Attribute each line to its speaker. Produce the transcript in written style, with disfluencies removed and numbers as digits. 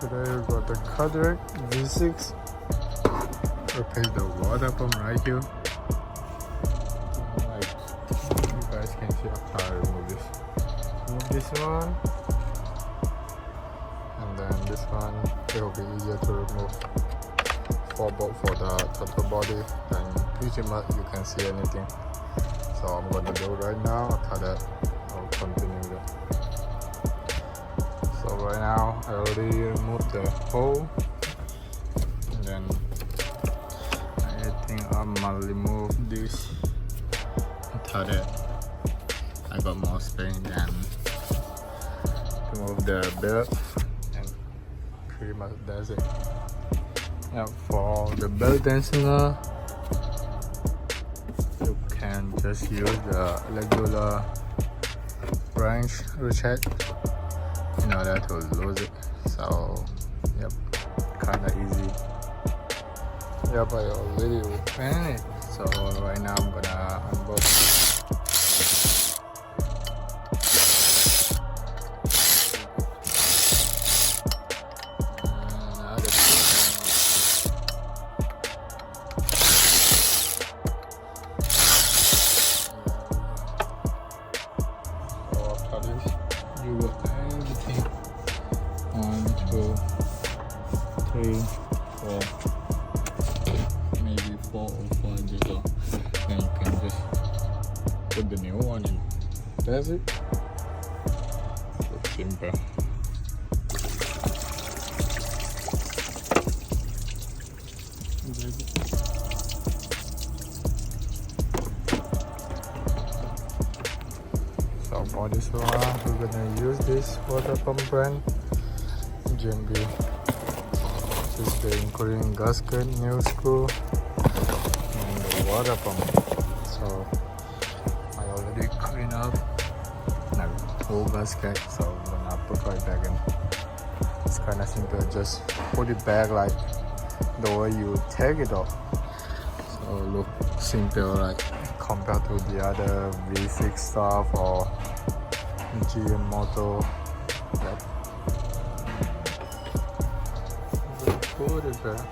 Speaker 1: Today we got the Cadillac V6. Replace the water pump right here. Like you guys can see after I remove this. Remove this one, and then this one. It will be easier to remove. For the total body, and pretty much you can see anything. So I'm gonna do it right now. After that, I'll continue that. So right now I already removed the hole, and then I think I'm gonna remove this. After that, I got more space and remove the belt, and pretty much that's it. Yeah, for the belt tensioner, you can just use the regular wrench ratchet in order to lose it. So, yep, kinda easy. Yep, I already repaired it. So right now I'm gonna unbox. You got everything. 1, 2, 3, 4, maybe 4 or 5 just off. Then you can just put the new one in. That's it. So simple. That's it. So for this one, we're gonna use this water pump brand GMB. Just the including gasket, new screw, and the water pump. So I already cleaned up the whole gasket, so I'm gonna put right back in. It's kind of simple. Just put it back like the way you take it off. So look simple, like compared to the other V6 stuff or GM motor. Yep. Just put it there.